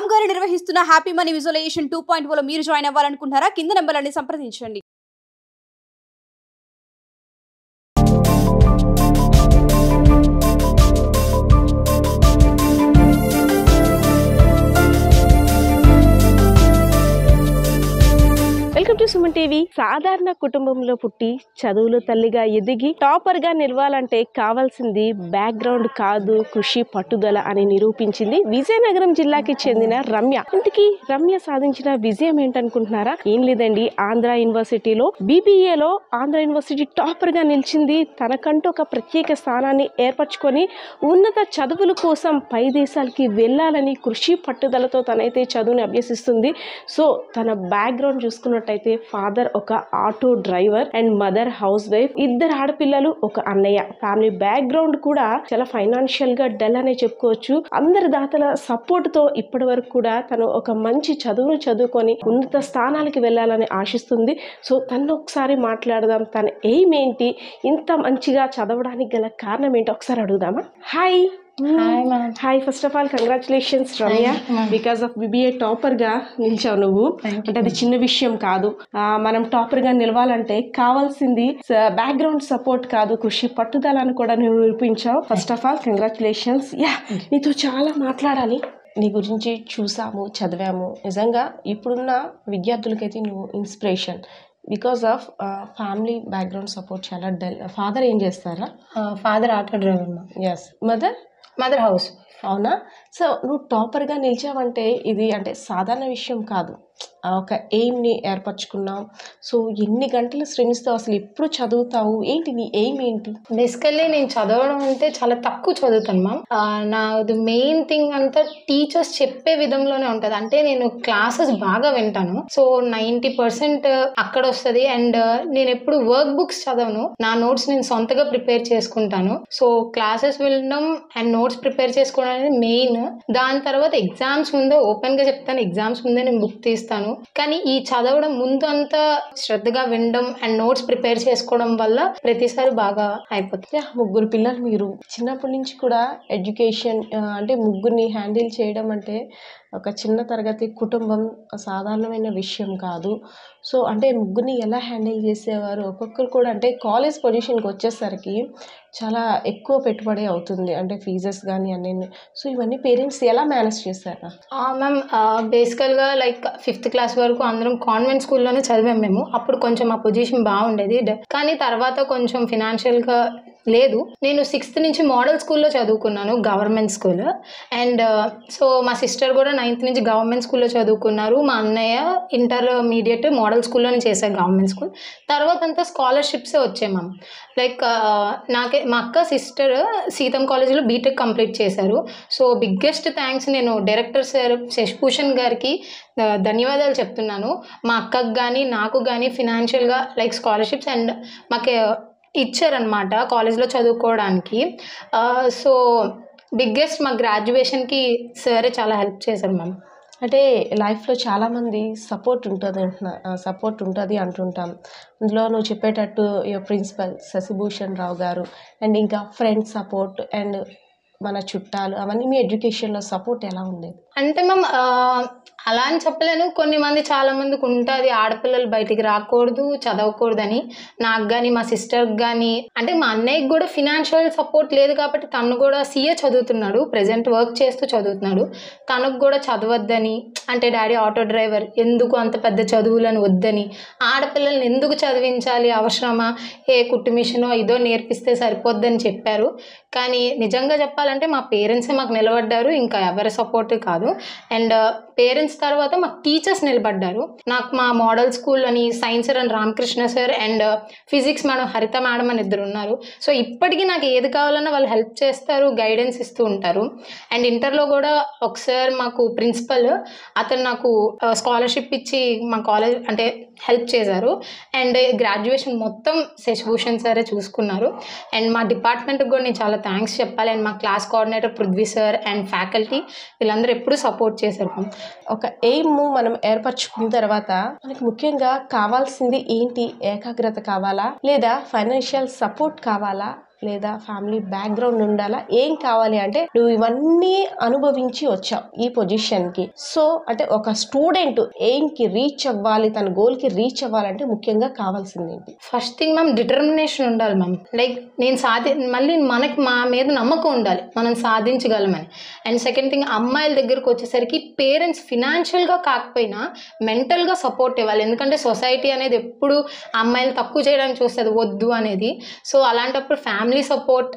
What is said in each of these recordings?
రామ్ గారు నిర్వహిస్తున్న happy money visualisation 2.0 లో మీరు జాయిన్ అవ్వాలనుకుంటున్నారా? కింద నంబర్లని సంప్రదించండి. Welcome to Suman TV. సాధారణ కుటుంబంలో పుట్టి చదువులో తల్లిగా ఎదిగి టాపర్ గా నిలవాలంటే కావాల్సింది బ్యాక్గ్రౌండ్ కాదు, కృషి, పట్టుదల అని నిరూపించింది విజయనగరం జిల్లాకి చెందిన రమ్య. ఇంతకీ రమ్య సాధించిన విజయం ఏంటనుకుంటున్నారా? ఏం లేదండి, ఆంధ్ర యూనివర్సిటీలో బీబీఏలో ఆంధ్ర యూనివర్సిటీ టాపర్ గా నిలిచింది. తనకంటూ ఒక ప్రత్యేక స్థానాన్ని ఏర్పరచుకొని ఉన్నత చదువుల కోసం పై దేశాలకి వెళ్ళాలని కృషి పట్టుదలతో తనైతే చదువుని అభ్యసిస్తుంది. సో తన బ్యాక్గ్రౌండ్ చూసుకున్నట్టయితే ఫాదర్ ఒక auto driver and mother house wife, ఇద్దరు ఆడపిల్లలు, ఒక అన్నయ్య. ఫ్యామిలీ బ్యాక్గ్రౌండ్ కూడా చాలా ఫైనాన్షియల్ గా డల్ అనే చెప్పుకోవచ్చు. అందరి దాతల సపోర్ట్ తో ఇప్పటి వరకు కూడా తను ఒక మంచి చదువును చదువుకొని ఉన్నత స్థానాలకి వెళ్ళాలని ఆశిస్తుంది. సో తను ఒకసారి మాట్లాడదాం. తన ఎయిమ్ ఏంటి, ఇంత మంచిగా చదవడానికి గల కారణం ఏంటి ఒకసారి అడుగుదామా? Hi. Hi, first of all congratulations Ramya, because of BBA topper గా నిలిచావు నువ్వు. అంటే అది చిన్న విషయం కాదు. మనం టాపర్ గా నిలవాలంటే కావాల్సింది బ్యాక్గ్రౌండ్ సపోర్ట్ కాదు, కృషి, పట్టుదలను కూడా నువ్వు నిరూపించావు. First of all congratulations. నీతో చాలా మాట్లాడాలి. నీ గురించి చూసాము, చదివాము. నిజంగా ఇప్పుడున్న విద్యార్థులకైతే నువ్వు inspiration. Because of family background support చాలా డల్. ఫాదర్ ఏం చేస్తారా? Father auto driver. Yes. Mother house. అవునా? సో నువ్వు టాపర్గా నిలిచావంటే ఇది అంటే సాధారణ విషయం కాదు. ఒక ఎయిమ్ని ఏర్పరచుకున్నావు. సో ఎన్ని గంటలు శ్రమిస్తావు, అసలు ఎప్పుడు చదువుతావు, ఏంటి నీ ఎయిమ్ ఏంటి? బేసికల్లీ నేను చదవడం అంటే చాలా తక్కువ చదువుతాను మ్యామ్. నాది మెయిన్ థింగ్ అంతా టీచర్స్ చెప్పే విధంలోనే ఉంటుంది. అంటే నేను క్లాసెస్ బాగా వింటాను. సో 90% అక్కడ వస్తుంది. అండ్ నేను ఎప్పుడు వర్క్ బుక్స్ చదవను, నా నోట్స్ నేను సొంతగా ప్రిపేర్ చేసుకుంటాను. సో క్లాసెస్ వినడం అండ్ నోట్స్ ప్రిపేర్ చేసుకోవడం అనేది మెయిన్. దాని తర్వాత ఎగ్జామ్స్ ముందే, ఓపెన్ గా చెప్తాను, ఎగ్జామ్స్ ముందే నేను బుక్ తీస్తాను. కానీ ఈ చదవడం ముందు అంతా శ్రద్ధగా వినడం అండ్ నోట్స్ ప్రిపేర్ చేసుకోవడం వల్ల ప్రతిసారి బాగా అయిపోతుంది. ముగ్గురు పిల్లలు మీరు. చిన్నప్పటి నుంచి కూడా ఎడ్యుకేషన్ అంటే ముగ్గురిని హ్యాండిల్ చేయడం అంటే ఒక చిన్న తరగతి కుటుంబం సాధారణమైన విషయం కాదు. సో అంటే ముగ్గురిని ఎలా హ్యాండిల్ చేసేవారు? ఒక్కొక్కరు కూడా అంటే కాలేజ్ పొజిషన్కి వచ్చేసరికి చాలా ఎక్కువ పెట్టుబడి అవుతుంది, అంటే ఫీజెస్ కానీ అన్నీ. సో ఇవన్నీ పేరెంట్స్ ఎలా మేనేజ్ చేశారా? మ్యామ్ బేసికల్గా లైక్ 5th క్లాస్ వరకు అందరం కాన్వెంట్ స్కూల్లోనే చదివాం మేము. అప్పుడు కొంచెం మా పొజిషన్ బాగుండేది. కానీ తర్వాత కొంచెం ఫినాన్షియల్గా లేదు. నేను 6th నుంచి మోడల్ స్కూల్లో చదువుకున్నాను, గవర్నమెంట్ స్కూల్. అండ్ సో మా సిస్టర్ కూడా 9th నుంచి గవర్నమెంట్ స్కూల్లో చదువుకున్నారు. మా అన్నయ్య ఇంటర్మీడియట్ మోడల్ స్కూల్లోనే చేశారు, గవర్నమెంట్ స్కూల్. తర్వాత అంతా స్కాలర్షిప్సే వచ్చాయి మ్యామ్. లైక్ మా అక్క సిస్టర్ సీతం కాలేజీలో బీటెక్ కంప్లీట్ చేశారు. సో బిగ్గెస్ట్ థ్యాంక్స్ నేను డైరెక్టర్ సార్ శశిభూషణ్ గారికి ధన్యవాదాలు చెప్తున్నాను. మా అక్కకు కానీ నాకు కానీ ఫినాన్షియల్గా లైక్ స్కాలర్షిప్స్ అండ్ మాకు ఇచ్చారనమాట కాలేజ్లో చదువుకోవడానికి. సో బిగ్గెస్ట్ మా గ్రాడ్యుయేషన్కి సరే చాలా హెల్ప్ చేశారు మ్యామ్. అంటే లైఫ్లో చాలామంది సపోర్ట్ ఉంటుంది అంటుంటాం. అందులో నువ్వు చెప్పేటట్టు యువర్ ప్రిన్సిపల్ శశిభూషణ్ రావు గారు అండ్ ఇంకా ఫ్రెండ్స్ సపోర్ట్ అండ్ మన చుట్టాలు, అవన్నీ మీ ఎడ్యుకేషన్లో సపోర్ట్ ఎలా ఉండేది? అంటే మ్యామ్ అలా అని చెప్పలేను. చాలా మందికి ఉంటుంది ఆడపిల్లలు బయటికి రాకూడదు, చదవకూడదని. నాకు కానీ మా సిస్టర్కి కానీ, అంటే మా అన్నయ్యకి కూడా ఫినాన్షియల్ సపోర్ట్ లేదు కాబట్టి తను కూడా CA చదువుతున్నాడు, ప్రజెంట్ వర్క్ చేస్తూ చదువుతున్నాడు. తనకు కూడా చదవద్దని, అంటే డాడీ ఆటో డ్రైవర్, ఎందుకు అంత పెద్ద చదువులను వద్దని, ఆడపిల్లల్ని ఎందుకు చదివించాలి, అవసరమా, కుట్టు మిషనో ఇదో నేర్పిస్తే సరిపోద్దని చెప్పారు. కానీ నిజంగా చెప్పాలంటే మా పేరెంట్సే మాకు నిలబడ్డారు, ఇంకా ఎవరి సపోర్ట్ కాదు. అండ్ పేరెంట్స్ తర్వాత మాకు టీచర్స్ నిలబడ్డారు. నాకు మా మోడల్ స్కూల్ అని సైన్స్ సార్ అని Ramakrishna sir and physics madam హరిత మేడం అని ఇద్దరు ఉన్నారు. సో ఇప్పటికీ నాకు ఏది కావాలన్నా వాళ్ళు హెల్ప్ చేస్తారు, గైడెన్స్ ఇస్తూ ఉంటారు. అండ్ ఇంటర్లో కూడా ఒకసారి మాకు ప్రిన్సిపల్ అతను నాకు స్కాలర్షిప్ ఇచ్చి మా కాలేజ్ అంటే హెల్ప్ చేశారు. అండ్ గ్రాడ్యుయేషన్ మొత్తం శశిభూషణ్ సారే చూసుకున్నారు. అండ్ మా డిపార్ట్మెంట్కి కూడా నేను చాలా థ్యాంక్స్ చెప్పాలి. అండ్ మా class coordinator Prithvi sir and faculty వీళ్ళందరూ ఎప్పుడూ సపోర్ట్ చేశారు. ఒక ఎయిమ్ మనం ఏర్పరచుకున్న తర్వాత మనకి ముఖ్యంగా కావాల్సింది ఏంటి? ఏకాగ్రత కావాలా, లేదా ఫైనాన్షియల్ సపోర్ట్ కావాలా, లేదా ఫ్యామిలీ బ్యాక్గ్రౌండ్ ఉండాలా, ఏం కావాలి అంటే నువ్వు ఇవన్నీ అనుభవించి వచ్చావు ఈ పొజిషన్కి. సో అంటే ఒక స్టూడెంట్ ఎయిమ్కి రీచ్ అవ్వాలి, తన గోల్కి రీచ్ అవ్వాలంటే ముఖ్యంగా కావాల్సింది ఏంటి? ఫస్ట్ థింగ్ మ్యామ్ డిటర్మినేషన్ ఉండాలి మ్యామ్. లైక్ నేను మళ్ళీ మనకి మా మీద నమ్మకం ఉండాలి మనం సాధించగలమని. అండ్ సెకండ్ థింగ్, అమ్మాయిల దగ్గరకు వచ్చేసరికి పేరెంట్స్ ఫినాన్షియల్గా కాకపోయినా మెంటల్గా సపోర్ట్ ఇవ్వాలి. ఎందుకంటే సొసైటీ అనేది ఎప్పుడు అమ్మాయిలు తక్కువ చేయడానికి చూస్తుంది, వద్దు అనేది. సో అలాంటప్పుడు ఫ్యామిలీ సపోర్ట్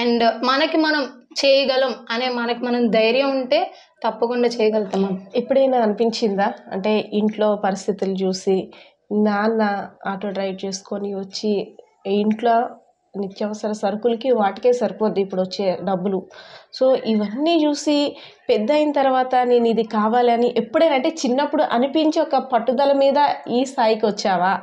అండ్ మనకి మనం చేయగలం అనే మనకి మనం ధైర్యం ఉంటే తప్పకుండా చేయగలుగుతాం. ఎప్పుడైనా అనిపించిందా అంటే ఇంట్లో పరిస్థితులు చూసి నాన్న ఆటో డ్రైవ్ చేసుకొని వచ్చి ఇంట్లో నిత్యావసర సరుకులకి వాటికే సరిపోద్ది ఇప్పుడు వచ్చే డబ్బులు, సో ఇవన్నీ చూసి పెద్ద అయిన తర్వాత నేను ఇది కావాలని ఎప్పుడైనా అంటే చిన్నప్పుడు అనిపించి ఒక పట్టుదల మీద ఈ స్థాయికి వచ్చావా,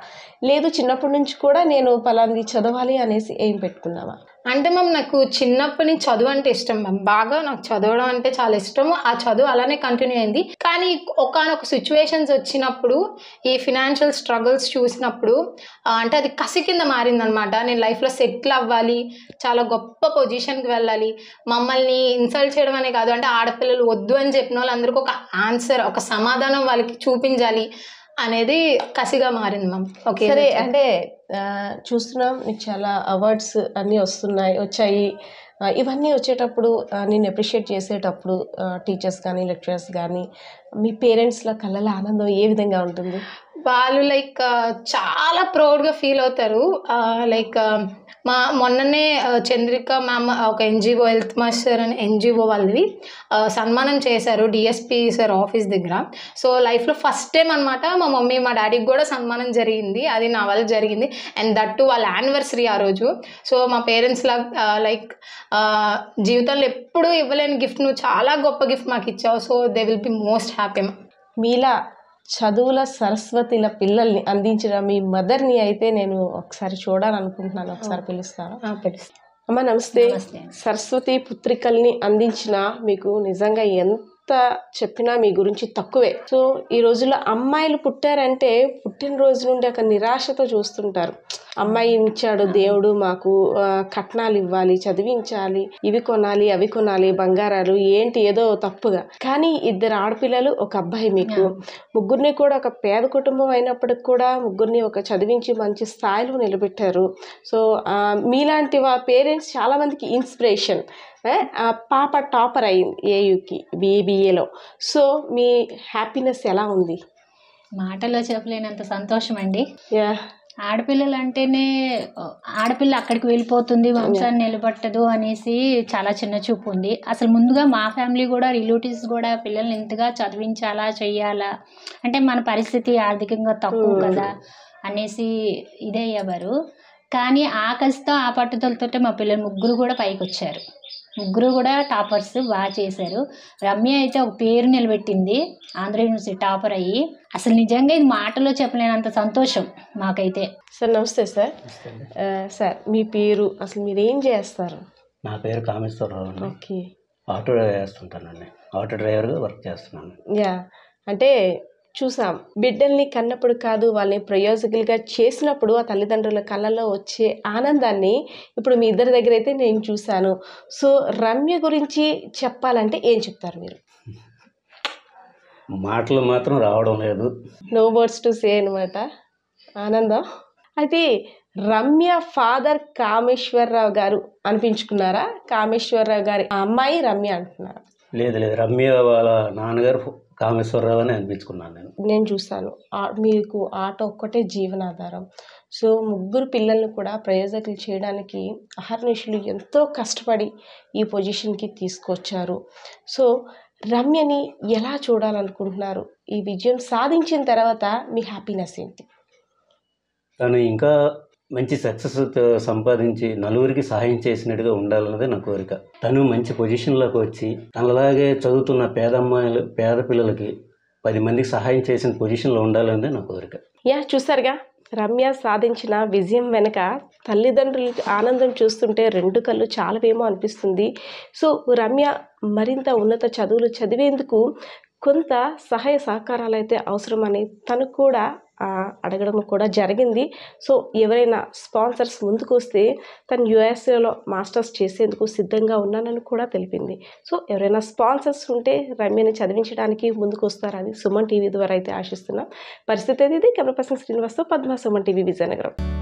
లేదు చిన్నప్పటి నుంచి కూడా నేను పలాంది చదవాలి అనేసి ఏం పెట్టుకున్నావా? అంటే మ్యామ్ నాకు చిన్నప్పటి నుంచి చదువు అంటే ఇష్టం మ్యామ్. బాగా నాకు చదవడం అంటే చాలా ఇష్టము. ఆ చదువు అలానే కంటిన్యూ అయింది. కానీ ఒకానొక సిచ్యువేషన్స్ వచ్చినప్పుడు ఈ ఫినాన్షియల్ స్ట్రగుల్స్ చూసినప్పుడు అంటే అది కసి కింద మారిందనమాట. నేను లైఫ్లో సెటిల్ అవ్వాలి, చాలా గొప్ప పొజిషన్కి వెళ్ళాలి, మమ్మల్ని ఇన్సల్ట్ చేయడం అనే కాదు, అంటే ఆడపిల్లలు వద్దు అని చెప్పిన వాళ్ళందరికీ ఒక ఆన్సర్, ఒక సమాధానం వాళ్ళకి చూపించాలి అనేది కసిగా మారింది మ్యామ్. ఓకే సరే, అంటే చూస్తున్నాం నీకు చాలా అవార్డ్స్ అన్నీ వచ్చాయి. ఇవన్నీ వచ్చేటప్పుడు నేను అప్రిషియేట్ చేసేటప్పుడు టీచర్స్ కానీ లెక్చరర్స్ కానీ మీ పేరెంట్స్ల కళ్ళలో ఆనందం ఏ విధంగా ఉంటుంది? వాళ్ళు లైక్ చాలా ప్రౌడ్గా ఫీల్ అవుతారు. లైక్ మొన్ననే చంద్రిక మ్యామ్ ఒక ఎన్జిఓ హెల్త్ మాస్టర్ అని ఎన్జిఓ వాళ్ళవి సన్మానం చేశారు డిఎస్పి సార్ ఆఫీస్ దగ్గర. సో లైఫ్లో ఫస్ట్ టైం అనమాట మా మమ్మీ మా డాడీకి కూడా సన్మానం జరిగింది, అది నా వల్ల జరిగింది. అండ్ దట్టు వాళ్ళ యానివర్సరీ ఆ రోజు. సో మా పేరెంట్స్లా లైక్ జీవితంలో ఎప్పుడూ ఇవ్వలేని గిఫ్ట్, నువ్వు చాలా గొప్ప గిఫ్ట్ మాకు ఇచ్చావు. So they will be most happy. మీలా చదువుల సరస్వతిల పిల్లల్ని అందించిన మీ మదర్ని అయితే నేను ఒకసారి చూడాలనుకుంటున్నాను, ఒకసారి పిలుస్తాను. అమ్మ నమస్తే. సరస్వతి పుత్రికల్ని అందించిన మీకు నిజంగా ఎంత చెప్పినా మీ గురించి తక్కువే. సో ఈ రోజుల్లో అమ్మాయిలు పుట్టారంటే పుట్టినరోజు నుండి ఒక నిరాశతో చూస్తుంటారు. అమ్మాయి ఇచ్చాడు దేవుడు, మాకు కట్నాలు ఇవ్వాలి, చదివించాలి, ఇవి కొనాలి అవి కొనాలి, బంగారాలు ఏంటి ఏదో తప్పుగా. కానీ 2 ఆడపిల్లలు, ఒక అబ్బాయి, మీకు ముగ్గురిని కూడా ఒక పేద కుటుంబం అయినప్పటికి కూడా ముగ్గురిని ఒక చదివించి మంచి స్థాయిలో నిలబెట్టారు. సో మీలాంటి పేరెంట్స్ చాలా మందికి ఇన్స్పిరేషన్. పాప టాపర్ అయింది ఏయుకి BBAలో. సో మీ హ్యాపీనెస్ ఎలా ఉంది? మాటలో చెప్పలేనంత సంతోషం అండి. ఆడపిల్లలు అంటేనే ఆడపిల్ల అక్కడికి వెళ్ళిపోతుంది, వంశాన్ని నిలబట్టదు అనేసి చాలా చిన్న చూపు ఉంది. అసలు ముందుగా మా ఫ్యామిలీ కూడా, రిలేటివ్స్ కూడా పిల్లల్ని ఇంతగా చదివించాలా చెయ్యాలా అంటే మన పరిస్థితి ఆర్థికంగా తక్కువ కదా అనేసి ఇదే అయ్యేవారు. కానీ ఆకలితో ఆ పట్టుదలతో మా పిల్లలు ముగ్గురు కూడా పైకి వచ్చారు. ముగ్గురు కూడా టాపర్స్ బాగా చేశారు. రమ్య అయితే ఒక పేరు నిలబెట్టింది, ఆంధ్ర యూనివర్సిటీ టాపర్ అయ్యి. అసలు నిజంగా ఇది మాటలో చెప్పలేనంత సంతోషం మాకైతే. సార్ నమస్తే సార్. సార్ మీ పేరు, అసలు మీరు ఏం చేస్తారు? నా పేరు కామేశ్వరరావు అండి. ఓకే. ఆటో డ్రైవర్ చేస్తుంటానండి, ఆటో డ్రైవర్గా వర్క్ చేస్తున్నాను. అంటే చూసాం, బిడ్డల్ని కన్నప్పుడు కాదు వాళ్ళని ప్రయోజకులుగా చేసినప్పుడు ఆ తల్లిదండ్రుల కళ్ళల్లో వచ్చే ఆనందాన్ని ఇప్పుడు మీ ఇద్దరి దగ్గర అయితే నేను చూశాను. సో రమ్య గురించి చెప్పాలంటే ఏం చెప్తారు మీరు? మాటలు మాత్రం రావడం లేదు, నో వర్డ్స్ టు సే అనమాట. ఆనందం. అయితే రమ్య ఫాదర్ కామేశ్వరరావు గారు అనిపించుకున్నారా? కామేశ్వరరావు గారి అమ్మాయి రమ్య అంటున్నారు? లేదు, రమ్య వాళ్ళ నాన్నగారు కామేశ్వరరావు అని అనిపించుకున్నాను నేను చూస్తాను. మీకు ఆట ఒక్కటే జీవనాధారం. సో ముగ్గురు పిల్లల్ని కూడా ప్రయోజకులు చేయడానికి అహర్నిశలు ఎంతో కష్టపడి ఈ పొజిషన్కి తీసుకొచ్చారు. సో రమ్యని ఎలా చూడాలనుకుంటున్నారు? ఈ విజయం సాధించిన తర్వాత మీ హ్యాపీనెస్ ఏంటి? తను ఇంకా మంచి సక్సెస్ సంపాదించి నలుగురికి సహాయం చేసినట్టుగా ఉండాలన్నదే నా కోరిక. తను మంచి పొజిషన్లోకి వచ్చి తనలాగే చదువుతున్న పేద పిల్లలకి 10 మందికి సహాయం చేసిన పొజిషన్లో ఉండాలన్నదే నా కోరిక. చూసారుగా, రమ్య సాధించిన విజయం వెనక తల్లిదండ్రులకి ఆనందం చూస్తుంటే 2 కళ్ళు చాలవేమో అనిపిస్తుంది. సో రమ్య మరింత ఉన్నత చదువులు చదివేందుకు కొంత సహాయ సహకారాలు అయితే అవసరమని తను కూడా అడగడం కూడా జరిగింది. సో ఎవరైనా స్పాన్సర్స్ ముందుకు వస్తే తను యుఎస్ఏలో మాస్టర్స్ చేసేందుకు సిద్ధంగా ఉన్నానని కూడా తెలిపింది. సో ఎవరైనా స్పాన్సర్స్ ఉంటే రమ్యని చదివించడానికి ముందుకు వస్తారని సుమన్ టీవీ ద్వారా అయితే ఆశిస్తున్నాం. పరిస్థితి అయితే ఇది. కెమెరా పర్సన్ శ్రీనివాస్తో పద్మ, సుమన్ టీవీ, విజయనగరం.